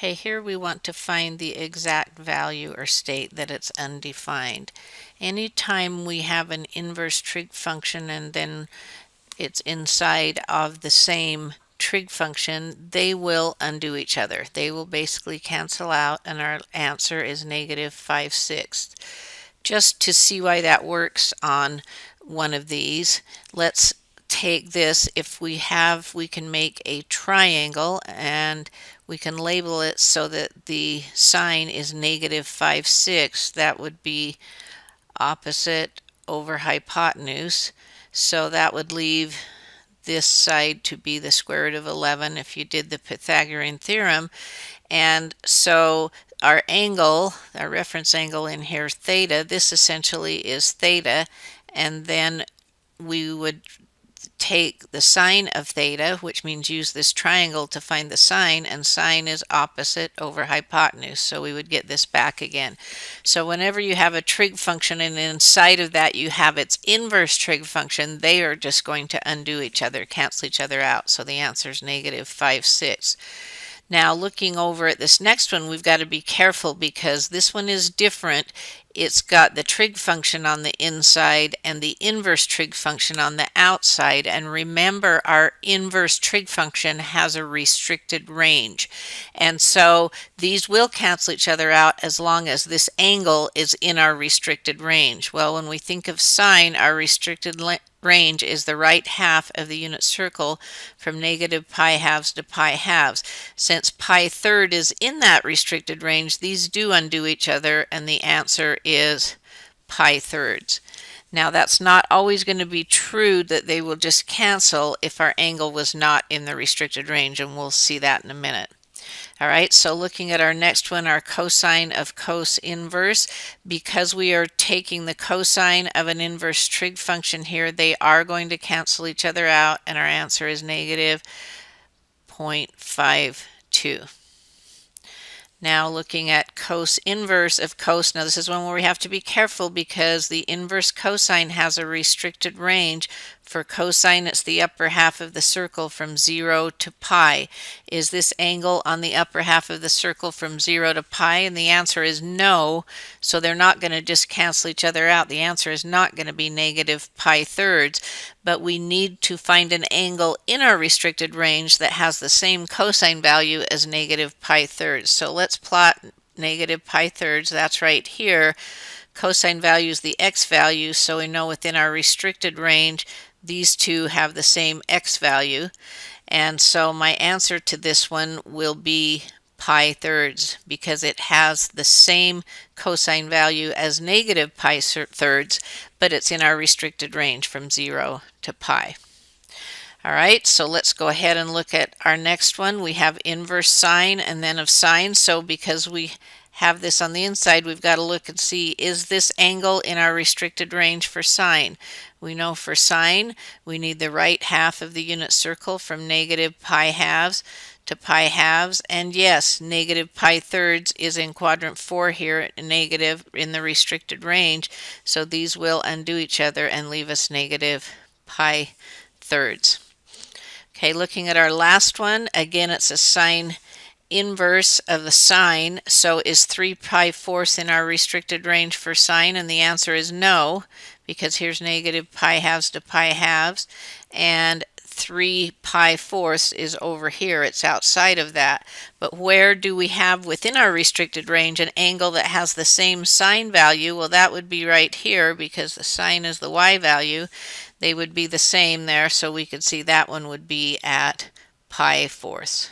Okay, here we want to find the exact value or state that it's undefined. Anytime we have an inverse trig function and then it's inside of the same trig function, they will undo each other. They will basically cancel out, and our answer is negative 5/6. Just to see why that works on one of these, let's take this. If we can make a triangle and we can label it so that the sine is negative 5/6. That would be opposite over hypotenuse. So that would leave this side to be the square root of 11 if you did the Pythagorean theorem. And so our angle, our reference angle in here, theta, this essentially is theta, and then we would take the sine of theta, which means use this triangle to find the sine, and sine is opposite over hypotenuse, so we would get this back again. So whenever you have a trig function and inside of that you have its inverse trig function, they are just going to undo each other, cancel each other out, so the answer is negative 5/6. Now looking over at this next one, we've got to be careful because this one is different. It's got the trig function on the inside and the inverse trig function on the outside. And remember, our inverse trig function has a restricted range. And so these will cancel each other out as long as this angle is in our restricted range. Well, when we think of sine, our restricted range is the right half of the unit circle from negative pi halves to pi halves. Since pi third is in that restricted range, these do undo each other, and the answer is pi thirds. Now that's not always going to be true that they will just cancel if our angle was not in the restricted range, and we'll see that in a minute. All right, so looking at our next one, our cosine of cos inverse, because we are taking the cosine of an inverse trig function here, they are going to cancel each other out, and our answer is negative 0.52. Now looking at cos inverse of cos, now this is one where we have to be careful because the inverse cosine has a restricted range. For cosine, it's the upper half of the circle from 0 to pi. Is this angle on the upper half of the circle from 0 to pi? And the answer is no, so they're not going to just cancel each other out. The answer is not going to be negative pi thirds, but we need to find an angle in our restricted range that has the same cosine value as negative pi thirds. So let's plot negative pi thirds. That's right here. Cosine value is the x value, so we know within our restricted range these two have the same x value. And so my answer to this one will be pi thirds because it has the same cosine value as negative pi thirds, but it's in our restricted range from 0 to pi. All right, so let's go ahead and look at our next one. We have inverse sine and then of sine. So because we have this on the inside, we've got to look and see, is this angle in our restricted range for sine? We know for sine, we need the right half of the unit circle from negative pi halves to pi halves. And yes, negative pi thirds is in quadrant 4 here, negative in the restricted range. So these will undo each other and leave us negative pi thirds. Okay, looking at our last one, again, it's a sine inverse of the sine. So is 3 pi fourths in our restricted range for sine? And the answer is no, because here's negative pi halves to pi halves, and 3 pi fourths is over here. It's outside of that. But where do we have within our restricted range an angle that has the same sine value? Well, that would be right here because the sine is the y value. They would be the same there, so we could see that one would be at pi fourths.